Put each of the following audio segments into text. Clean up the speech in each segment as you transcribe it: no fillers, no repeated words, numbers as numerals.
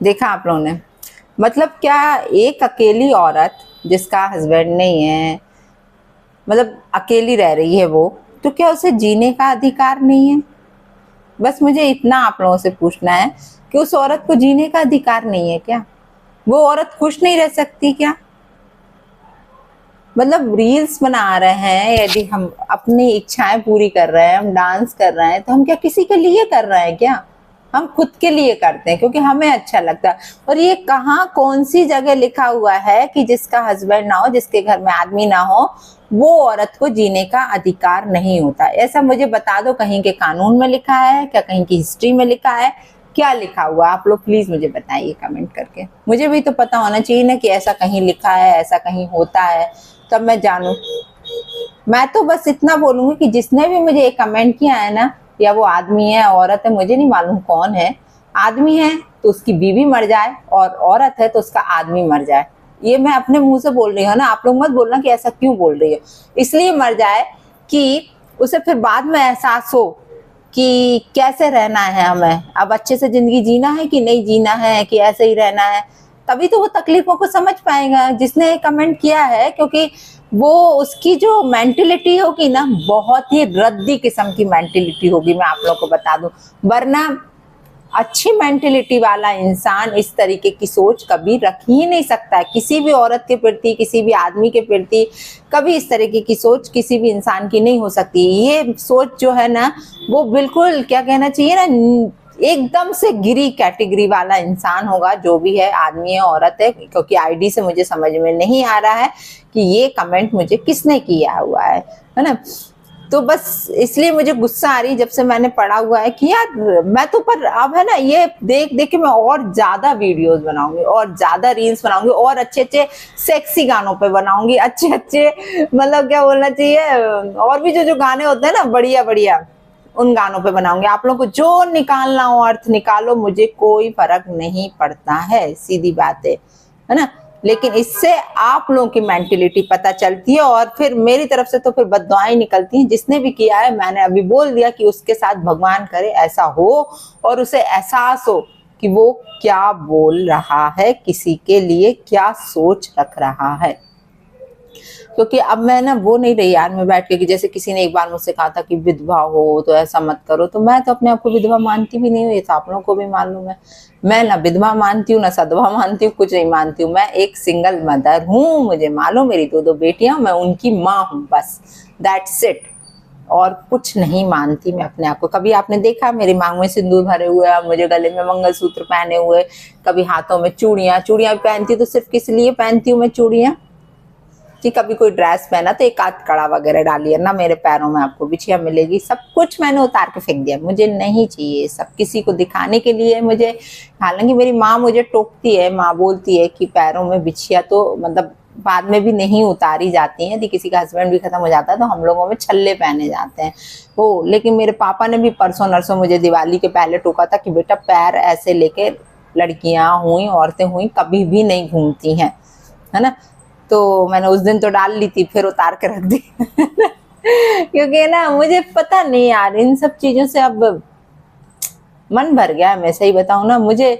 देखा आप लोगों ने? मतलब क्या एक अकेली औरत जिसका हस्बैंड नहीं है, मतलब अकेली रह रही है वो, तो क्या उसे जीने का अधिकार नहीं है? बस मुझे इतना आप लोगों से पूछना है कि उस औरत को जीने का अधिकार नहीं है क्या? वो औरत खुश नहीं रह सकती क्या? मतलब रील्स बना रहे हैं, यदि हम अपनी इच्छाएं पूरी कर रहे हैं, हम डांस कर रहे हैं, तो हम क्या किसी के लिए कर रहे हैं क्या? हम खुद के लिए करते हैं क्योंकि हमें अच्छा लगता है। और ये कहाँ कौन सी जगह लिखा हुआ है कि जिसका हस्बैंड ना हो, जिसके घर में आदमी ना हो, वो औरत को जीने का अधिकार नहीं होता? ऐसा मुझे बता दो, कहीं के कानून में लिखा है क्या, कहीं की हिस्ट्री में लिखा है, क्या लिखा हुआ? आप लोग प्लीज मुझे बताइए कमेंट करके। मुझे भी तो पता होना चाहिए ना कि ऐसा कहीं लिखा है, ऐसा कहीं होता है, तब मैं जानूं। मैं तो बस इतना बोलूंगी कि जिसने भी मुझे एक कमेंट किया है ना, या वो आदमी है औरत है मुझे नहीं मालूम कौन है, आदमी है तो उसकी बीवी मर जाए और औरत है तो उसका आदमी मर जाए। ये मैं अपने मुंह से बोल रही हूँ ना, आप लोग मत बोलना कि ऐसा क्यों बोल रही हो। इसलिए मर जाए कि उसे फिर बाद में एहसास हो कि कैसे रहना है हमें, अब अच्छे से जिंदगी जीना है कि नहीं जीना है, कि ऐसे ही रहना है। तभी तो वो तकलीफों को समझ पाएगा जिसने कमेंट किया है, क्योंकि वो उसकी जो मेंटेलिटी होगी ना, बहुत ही रद्दी किस्म की मेंटेलिटी होगी, मैं आप लोग को बता दूं। वरना अच्छी मेंटेलिटी वाला इंसान इस तरीके की सोच कभी रख ही नहीं सकता है किसी भी औरत के प्रति, किसी भी आदमी के प्रति। कभी इस तरीके की सोच किसी भी इंसान की नहीं हो सकती। ये सोच जो है ना, वो बिल्कुल क्या कहना चाहिए ना, एकदम से गिरी कैटेगरी वाला इंसान होगा, जो भी है, आदमी है औरत है। क्योंकि आईडी से मुझे समझ में नहीं आ रहा है कि ये कमेंट मुझे किसने किया हुआ है ना। तो बस इसलिए मुझे गुस्सा आ रही जब से मैंने पढ़ा हुआ है कि यार मैं तो, पर अब है ना, ये देख देख के मैं और ज्यादा वीडियोस बनाऊंगी और ज्यादा रील्स बनाऊंगी और अच्छे अच्छे सेक्सी गानों पे बनाऊंगी, अच्छे अच्छे, मतलब क्या बोलना चाहिए, और भी जो जो गाने होते हैं ना बढ़िया बढ़िया, उन गानों पे बनाऊंगी। आप लोगों को जो निकालना हो अर्थ निकालो, मुझे कोई फर्क नहीं पड़ता है, सीधी बात है ना। लेकिन इससे आप लोगों की मेंटेलिटी पता चलती है और फिर मेरी तरफ से तो फिर बददुआएं निकलती हैं। जिसने भी किया है, मैंने अभी बोल दिया कि उसके साथ भगवान करे ऐसा हो और उसे एहसास हो कि वो क्या बोल रहा है, किसी के लिए क्या सोच रख रहा है। क्योंकि अब मैं ना वो नहीं रही यार, मैं बैठ के कि जैसे किसी ने एक बार मुझसे कहा था कि विधवा हो तो ऐसा मत करो, तो मैं तो अपने आप को विधवा मानती भी नहीं हूँ, ये तो आप लोगों को भी मालूम है। मैं ना विधवा मानती हूँ ना सधवा मानती हूँ, कुछ नहीं मानती हूँ। मैं एक सिंगल मदर हूँ, मुझे मालूम, मेरी दो बेटियां, मैं उनकी माँ हूँ, बस दैट्स इट। और कुछ नहीं मानती मैं अपने आप को। कभी आपने देखा मेरी मांग में सिंदूर भरे हुए, मुझे गले में मंगलसूत्र पहने हुए, कभी हाथों में चूड़ियां चूड़ियां पहनती तो सिर्फ किस लिए पहनती हूँ मैं चूड़ियां, कि कभी कोई ड्रेस पहना तो एक आध कड़ा वगैरह डालिए ना, मेरे पैरों में आपको बिछिया मिलेगी। सब कुछ मैंने उतार के फेंक दिया, मुझे नहीं चाहिए सब किसी को दिखाने के लिए मुझे। हालांकि मेरी माँ मुझे टोकती है, माँ बोलती है कि पैरों में बिछिया तो मतलब बाद में भी नहीं उतारी जाती है, यदि किसी का हस्बैंड भी खत्म हो जाता है तो हम लोगों में छल्ले पहने जाते हैं वो। लेकिन मेरे पापा ने भी परसों नरसों मुझे दिवाली के पहले टोका था कि बेटा पैर ऐसे लेके लड़कियां हुई, औरतें हुई, कभी भी नहीं घूमती हैं, है ना। तो मैंने उस दिन तो डाल ली थी, फिर उतार के रख दी क्योंकि ना मुझे पता नहीं यार, इन सब चीजों से अब मन भर गया है। मैं सही बताऊं ना, मुझे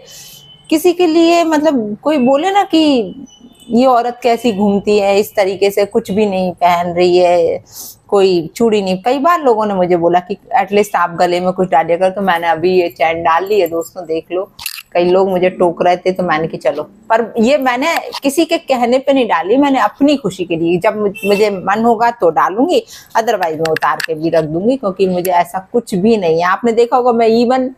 किसी के लिए, मतलब कोई बोले ना कि ये औरत कैसी घूमती है इस तरीके से, कुछ भी नहीं पहन रही है, कोई चूड़ी नहीं। कई बार लोगों ने मुझे बोला कि एटलीस्ट आप गले में कुछ डालिए कर, तो मैंने अभी ये चैन डाल ली है दोस्तों, देख लो। कई लोग मुझे टोक रहे थे तो मैंने कि चलो, पर ये मैंने किसी के कहने पे नहीं डाली, मैंने अपनी खुशी के लिए, जब मुझे मन होगा तो डालूंगी, अदरवाइज मैं उतार के भी रख दूंगी, क्योंकि मुझे ऐसा कुछ भी नहीं है। आपने देखा होगा मैं इवन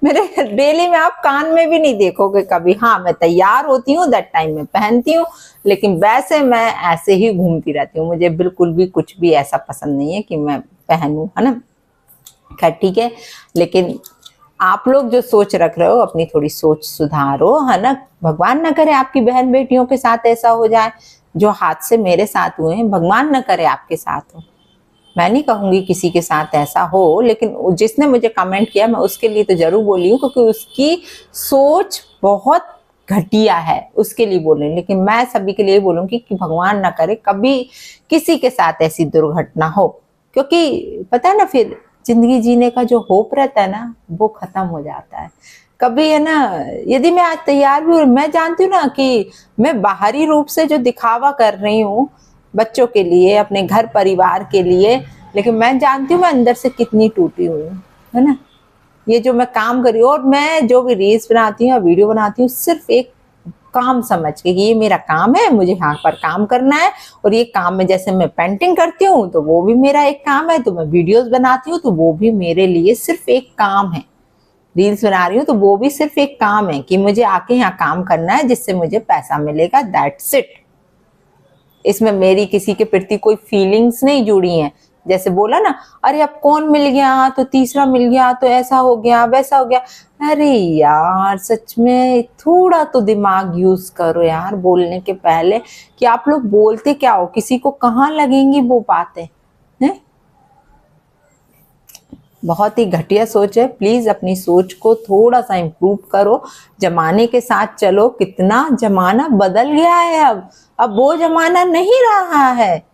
मेरे डेली में आप कान में भी नहीं देखोगे कभी। हाँ, मैं तैयार होती हूँ, दैट टाइम में पहनती हूँ, लेकिन वैसे मैं ऐसे ही घूमती रहती हूँ। मुझे बिल्कुल भी कुछ भी ऐसा पसंद नहीं है कि मैं पहनूं, है ना। खैर ठीक है, लेकिन आप लोग जो सोच रख रहे हो अपनी थोड़ी सोच सुधारो, है ना। भगवान ना करे आपकी बहन बेटियों के साथ ऐसा हो जाए जो हादसे मेरे साथ हुए हैं, भगवान ना करे आपके साथ हो। मैं नहीं कहूंगी किसी के साथ ऐसा हो, लेकिन जिसने मुझे कमेंट किया मैं उसके लिए तो जरूर बोली हूँ, क्योंकि उसकी सोच बहुत घटिया है, उसके लिए बोल रही हूँ। लेकिन मैं सभी के लिए बोलूंगी कि भगवान ना करे कभी किसी के साथ ऐसी दुर्घटना हो, क्योंकि पता है ना, फिर जिंदगी जीने का जो होप रहता है ना, वो खत्म हो जाता है। कभी है ना, यदि मैं आज तैयार भी हूँ, मैं जानती हूँ ना कि मैं बाहरी रूप से जो दिखावा कर रही हूँ बच्चों के लिए, अपने घर परिवार के लिए, लेकिन मैं जानती हूँ मैं अंदर से कितनी टूटी हुई हूँ, है ना। ये जो मैं काम कर रही हूँ और मैं जो भी रील्स बनाती हूँ, वीडियो बनाती हूँ, सिर्फ एक काम समझ के कि ये मेरा काम है, मुझे यहाँ पर काम करना है, और ये काम में जैसे मैं पेंटिंग करती हूँ तो वो भी मेरा एक काम है, तो मैं वीडियोस बनाती हूँ तो वो भी मेरे लिए सिर्फ एक काम है, रील्स बना रही हूँ तो वो भी सिर्फ एक काम है कि मुझे आके यहाँ काम करना है जिससे मुझे पैसा मिलेगा, दैट्स इट। इसमें मेरी किसी के प्रति कोई फीलिंग्स नहीं जुड़ी हैं। जैसे बोला ना, अरे अब कौन मिल गया तो तीसरा मिल गया तो ऐसा हो गया वैसा हो गया। अरे यार सच में थोड़ा तो दिमाग यूज करो यार बोलने के पहले, कि आप लोग बोलते क्या हो, किसी को कहाँ लगेंगी वो बातें हैं। बहुत ही घटिया सोच है। प्लीज अपनी सोच को थोड़ा सा इम्प्रूव करो, जमाने के साथ चलो। कितना जमाना बदल गया है अब वो जमाना नहीं रहा है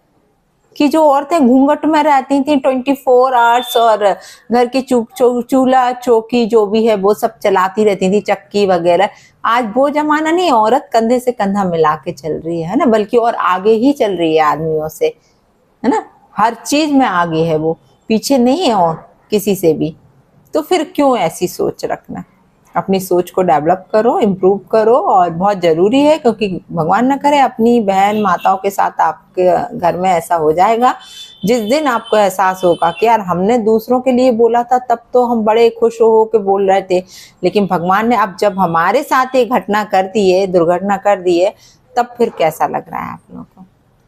कि जो औरतें घूंघट में रहती थी 24 आवर्स और घर की चूल्हा चौकी जो भी है वो सब चलाती रहती थी, चक्की वगैरह। आज वो जमाना नहीं, औरत कंधे से कंधा मिला के चल रही है ना, बल्कि और आगे ही चल रही है आदमियों से, है ना। हर चीज में आगे है, वो पीछे नहीं है और किसी से भी। तो फिर क्यों ऐसी सोच रखना। अपनी सोच को डेवलप करो, इम्प्रूव करो, और बहुत जरूरी है, क्योंकि भगवान ना करे अपनी बहन माताओं के साथ आपके घर में ऐसा हो जाएगा। जिस दिन आपको एहसास होगा कि यार हमने दूसरों के लिए बोला था तब तो हम बड़े खुश हो के बोल रहे थे, लेकिन भगवान ने अब जब हमारे साथ ये घटना कर दी है, दुर्घटना कर दी है, तब फिर कैसा लग रहा है आप लोगों को,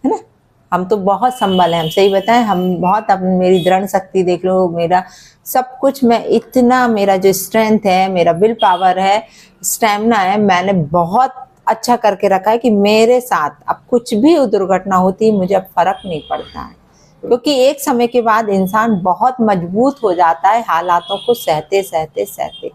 है ना। हम तो बहुत संभल है, हम सही बताएं, हम बहुत, अपनी मेरी दृढ़ शक्ति देख लो, मेरा सब कुछ, मैं इतना, मेरा जो स्ट्रेंथ है, मेरा विल पावर है, स्टेमिना है, मैंने बहुत अच्छा करके रखा है कि मेरे साथ अब कुछ भी दुर्घटना होती मुझे अब फर्क नहीं पड़ता है। क्योंकि एक समय के बाद इंसान बहुत मजबूत हो जाता है, हालातों को सहते सहते सहते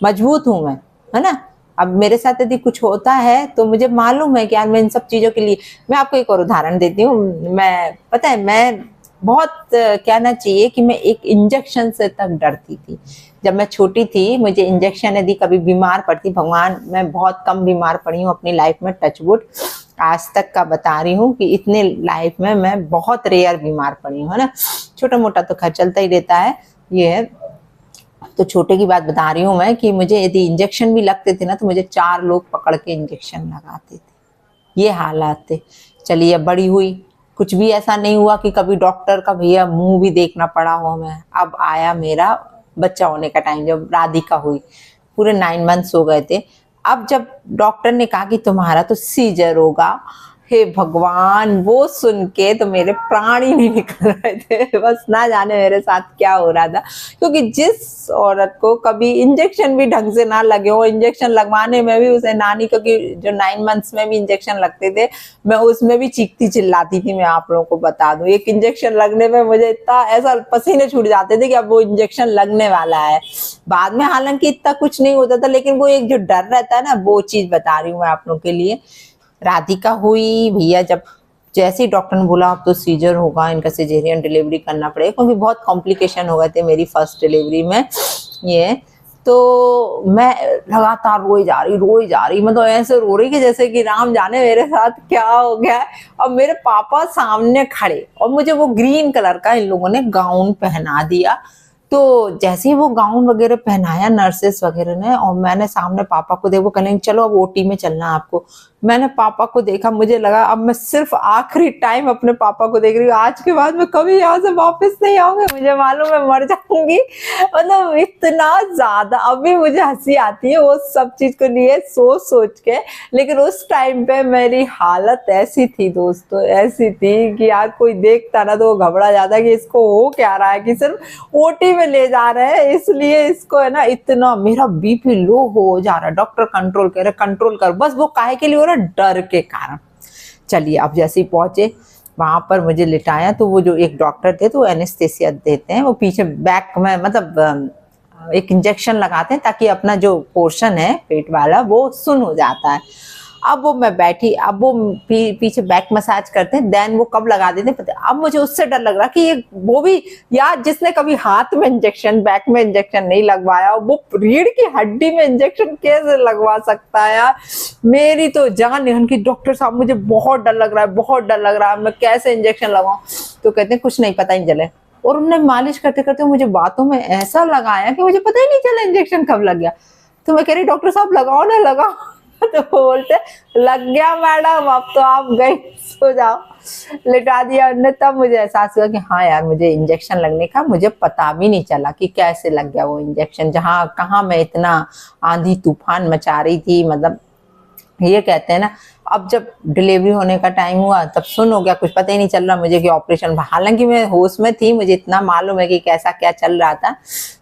मजबूत हूं मैं, है ना। अब मेरे साथ यदि कुछ होता है तो मुझे मालूम है कि यार मैं इन सब चीजों के लिए, मैं आपको एक और उदाहरण देती हूँ। मैं, पता है, मैं बहुत कहना चाहिए कि मैं एक इंजेक्शन से तक डरती थी। जब मैं छोटी थी मुझे इंजेक्शन, यदि कभी बीमार पड़ती, भगवान मैं बहुत कम बीमार पड़ी हूँ अपनी लाइफ में, टचवुड, आज तक का बता रही हूँ कि इतने लाइफ में मैं बहुत रेयर बीमार पड़ी हूँ, है ना। छोटा मोटा तो खैर चलता ही रहता है, ये है। तो छोटे की बात बता रही हूँ मैं कि मुझे यदि इंजेक्शन भी लगते थे ना तो मुझे 4 लोग पकड़ के इंजेक्शन लगाते थे, ये हालात थे। चलिए अब बड़ी हुई, कुछ भी ऐसा नहीं हुआ कि कभी डॉक्टर का भैया मुंह भी देखना पड़ा हो हमें। अब आया मेरा बच्चा होने का टाइम, जब राधिका हुई, पूरे 9 मंथ्स हो गए थे। अब जब डॉक्टर ने कहा कि तुम्हारा तो सीजर होगा, हे भगवान, वो सुन के तो मेरे प्राण ही नहीं निकल रहे थे। बस ना जाने मेरे साथ क्या हो रहा था, क्योंकि जिस औरत को कभी इंजेक्शन भी ढंग से ना लगे हो, इंजेक्शन लगवाने में भी उसे नानी, क्योंकि जो 9 मंथ्स में भी इंजेक्शन लगते थे, मैं उसमें भी चीखती चिल्लाती थी। मैं आप लोगों को बता दूं, एक इंजेक्शन लगने में मुझे इतना ऐसा पसीने छूट जाते थे कि अब वो इंजेक्शन लगने वाला है। बाद में हालांकि इतना कुछ नहीं होता था, लेकिन वो एक जो डर रहता है ना, वो चीज बता रही हूँ मैं आप लोगों के लिए। राधिका हुई भैया, जब जैसे ही डॉक्टर ने बोला अब तो सीजर होगा, इनका सिजेरियन डिलीवरी करना पड़ेगा, क्योंकि बहुत कॉम्प्लिकेशन हो गए थे मेरी फर्स्ट डिलीवरी में। ये तो मैं लगातार रोई जा रही, मतलब ऐसे रो रही कि जैसे कि राम जाने मेरे साथ क्या हो गया है। और मेरे पापा सामने खड़े, और मुझे वो ग्रीन कलर का इन लोगों ने गाउन पहना दिया। तो जैसे ही वो गाउन वगैरह पहनाया नर्सेस वगैरह ने, और मैंने सामने पापा को देखो, कहने चलो अब ओटी में चलना आपको। मैंने पापा को देखा, मुझे लगा अब मैं सिर्फ आखिरी टाइम अपने पापा को देख रही हूँ, आज के बाद मैं कभी यहाँ से वापस नहीं आऊंगी, मुझे मालूम है मर जाऊंगी। मतलब इतना ज्यादा अभी मुझे हंसी आती है वो सब चीज को लिए सोच सोच के, लेकिन उस टाइम पे मेरी हालत ऐसी थी दोस्तों, ऐसी थी कि यार कोई देखता ना तो वो घबरा जाता कि इसको हो क्या रहा है, कि सिर्फ ओटी में ले जा रहे हैं इसलिए इसको, है ना। इतना मेरा बीपी लो हो जा रहा है, डॉक्टर कंट्रोल कर रहे, कंट्रोल कर, बस वो काहे के लिए हो रहा, डर के कारण। चलिए अब जैसे ही पहुंचे वहां पर मुझे लिटाया, तो वो जो एक डॉक्टर थे तो एनेस्थेसिया देते हैं, वो पीछे बैक में, मतलब एक इंजेक्शन लगाते हैं ताकि अपना जो पोर्शन है पेट वाला वो सुन हो जाता है। अब वो मैं बैठी, अब वो पीछे बैक मसाज करते हैं, देन वो कब लगा देते हैं पता है। अब मुझे उससे डर लग रहा कि ये वो भी यार जिसने कभी हाथ में इंजेक्शन, बैक में इंजेक्शन नहीं लगवाया, वो रीढ़ की हड्डी में इंजेक्शन कैसे लगवा सकता है यार। मेरी तो जान निकल की, डॉक्टर साहब मुझे बहुत डर लग रहा है, बहुत डर लग रहा है, मैं कैसे इंजेक्शन लगाऊं। तो कहते हैं कुछ नहीं, पता ही नहीं चले। और उन्होंने मालिश करते करते मुझे बातों में ऐसा लगाया कि मुझे पता ही नहीं चला इंजेक्शन कब लग गया। तो मैं कह रही डॉक्टर साहब लगाओ ना, लगाओ। तो वो बोलते लग गया मैडम, अब तो आप गई, सो जाओ। लिटा दिया उन्होंने। तब मुझे एहसास हुआ कि हाँ यार, मुझे इंजेक्शन लगने का मुझे पता भी नहीं चला कि कैसे लग गया वो इंजेक्शन, जहाँ कहाँ मैं इतना आंधी तूफान मचा रही थी। मतलब ये कहते हैं ना, अब जब डिलीवरी होने का टाइम हुआ तब सुन हो गया, कुछ पता ही नहीं चल रहा मुझे कि ऑपरेशन, हालांकि मैं होश में थी, मुझे इतना मालूम है कि कैसा क्या चल रहा था।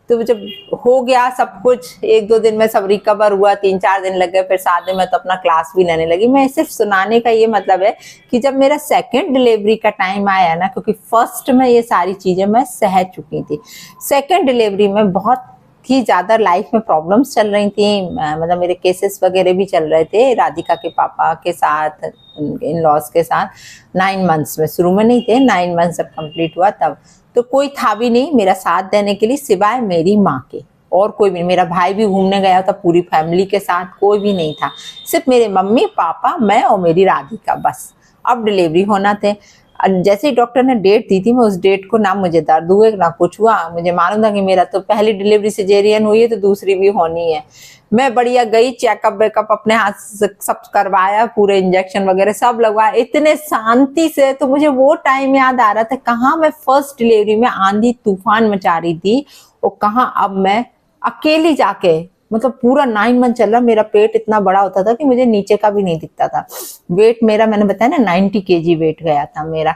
तो जब हो गया सब कुछ, 1-2 दिन में सब रिकवर हुआ, 3-4 दिन लग गए, फिर 7 दिन में तो अपना क्लास भी लेने लगी। मैं सिर्फ सुनाने का ये मतलब है कि जब मेरा सेकंड डिलीवरी का टाइम आया ना, क्योंकि फर्स्ट में ये सारी चीजें मैं सह चुकी थी, सेकंड डिलीवरी में बहुत ही ज्यादा लाइफ में प्रॉब्लम्स चल रही थी। मतलब मेरे केसेस वगैरह भी चल रहे थे राधिका के पापा के साथ, इन लॉज के साथ। 9 मंथ्स में, शुरू में नहीं थे, 9 मंथ्स जब कंप्लीट हुआ तब तो कोई था भी नहीं मेरा साथ देने के लिए सिवाय मेरी माँ के, और कोई भी नहीं। मेरा भाई भी घूमने गया था पूरी फैमिली के साथ, कोई भी नहीं था, सिर्फ मेरे मम्मी पापा, मैं और मेरी राधिका, बस। अब डिलीवरी होना थे। जैसे ही डॉक्टर ने डेट दी थी, मैं उस डेट को, ना मुझे दर्द हुए ना कुछ हुआ, मुझे मालूम था कि मेरा तो पहली डिलीवरी सिजेरियन हुई है तो दूसरी भी होनी है। मैं बढ़िया गई, चेकअप वेकअप अपने हाथ से सब करवाया, पूरे इंजेक्शन वगैरह सब लगवाया इतने शांति से। तो मुझे वो टाइम याद आ रहा था, कहाँ मैं फर्स्ट डिलीवरी में आंधी तूफान मचा रही थी, और कहाँ अब मैं अकेली जाके, मतलब पूरा 9 मंथ चल रहा, मेरा पेट इतना बड़ा होता था कि मुझे नीचे का भी नहीं दिखता था। वेट मेरा, मैंने बताया ना, 90 kg वेट गया था मेरा।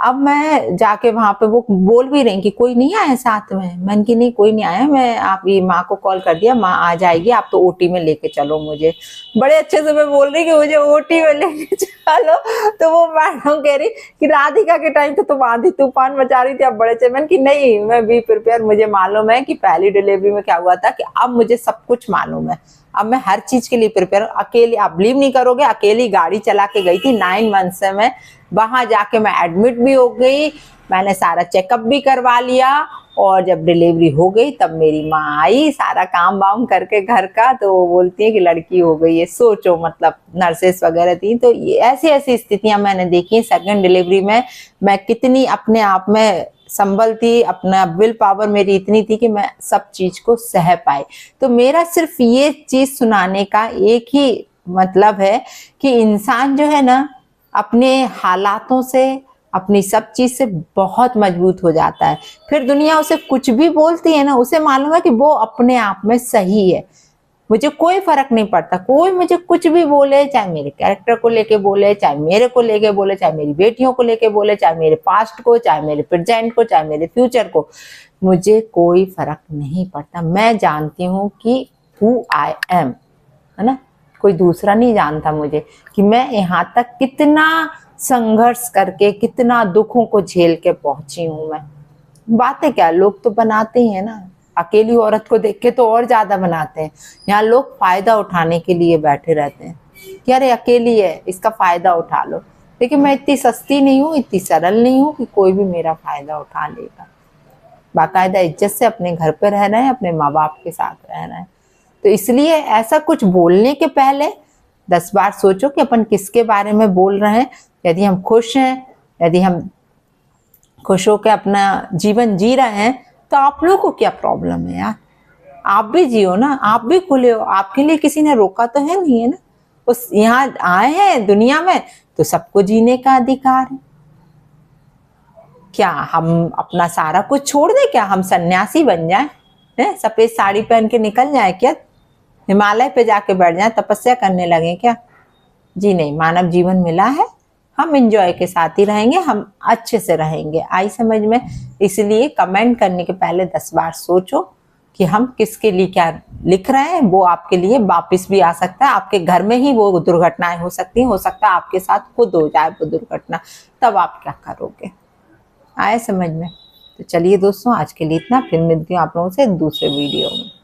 अब मैं जाके वहां पे, वो बोल भी रही कि कोई नहीं आया साथ में। मैंने कि नहीं कोई नहीं आया, मैं आप ये माँ को कॉल कर दिया, माँ आ जाएगी, आप तो ओटी में लेके चलो मुझे। बड़े अच्छे से मैं बोल रही कि मुझे ओटी में लेके चलो। तो वो मैडम कह रही कि राधिका के टाइम तो तुम आंधी तूफान मचा रही थी, अब बड़े अच्छे। मैंने कि नहीं, मैं भी प्रिपेयर, मुझे मालूम है कि पहली डिलीवरी में क्या हुआ था, कि अब मुझे सब कुछ मालूम है, अब मैं हर चीज के लिए प्रिपेयर। अकेली, आप बिलीव नहीं करोगे, अकेली गाड़ी चला के गई थी 9 मंथ से। मैं वहां जाके मैं एडमिट भी हो गई, मैंने सारा चेकअप भी करवा लिया, और जब डिलीवरी हो गई तब मेरी माँ आई सारा काम वाम करके घर का। तो वो बोलती है कि लड़की हो गई है, सोचो, मतलब नर्सेस वगैरह थी। तो ये ऐसी ऐसी स्थितियां मैंने देखी सेकंड डिलीवरी में। मैं कितनी अपने आप में संभल थी, अपना विल पावर मेरी इतनी थी कि मैं सब चीज को सह पाई। तो मेरा सिर्फ ये चीज सुनाने का एक ही मतलब है कि इंसान जो है ना, अपने हालातों से, अपनी सब चीज से बहुत मजबूत हो जाता है। फिर दुनिया उसे कुछ भी बोलती है ना, उसे मालूम है कि वो अपने आप में सही है। मुझे कोई फर्क नहीं पड़ता, कोई मुझे कुछ भी बोले, चाहे मेरे कैरेक्टर को लेके बोले, चाहे मेरे को लेके बोले, चाहे मेरी बेटियों को लेके बोले, चाहे मेरे पास्ट को, चाहे मेरे प्रेजेंट को, चाहे मेरे फ्यूचर को, मुझे कोई फर्क नहीं पड़ता। मैं जानती हूँ कि हु आई एम, है ना। कोई दूसरा नहीं जानता मुझे कि मैं यहाँ तक कितना संघर्ष करके, कितना दुखों को झेल के पहुंची हूँ मैं। बातें क्या, लोग तो बनाते ही है ना, अकेली औरत को देख के तो और ज्यादा बनाते हैं। यहाँ लोग फायदा उठाने के लिए बैठे रहते हैं कि अरे अकेली है, इसका फायदा उठा लो। लेकिन मैं इतनी सस्ती नहीं हूँ, इतनी सरल नहीं हूँ कि कोई भी मेरा फायदा उठा लेगा। बाकायदा इज्जत से अपने घर पे रहना है, अपने माँ बाप के साथ रहना है। तो इसलिए ऐसा कुछ बोलने के पहले 10 बार सोचो कि अपन किसके बारे में बोल रहे हैं। यदि हम खुश हैं, यदि हम खुश होकर अपना जीवन जी रहे हैं, तो आप लोगों को क्या प्रॉब्लम है यार। आप भी जियो ना, आप भी खुले हो, आपके लिए किसी ने रोका तो है नहीं, है ना। उस यहाँ आए हैं दुनिया में तो सबको जीने का अधिकार है। क्या हम अपना सारा कुछ छोड़ दें, क्या हम सन्यासी बन जाए, सफेद साड़ी पहन के निकल जाए, क्या हिमालय पे जाके बैठ जाए, तपस्या करने लगे क्या। जी नहीं, मानव जीवन मिला है, हम एंजॉय के साथ ही रहेंगे, हम अच्छे से रहेंगे। आई समझ में। इसलिए कमेंट करने के पहले 10 बार सोचो कि हम किसके लिए क्या लिख रहे हैं। वो आपके लिए वापिस भी आ सकता है, आपके घर में ही वो दुर्घटनाएं हो सकती हैं, हो सकता है आपके साथ खुद हो जाए वो दुर्घटना, तब आप क्या करोगे। आए समझ में। तो चलिए दोस्तों, आज के लिए इतना, फिर मिलती हूँ आप लोगों से दूसरे वीडियो में।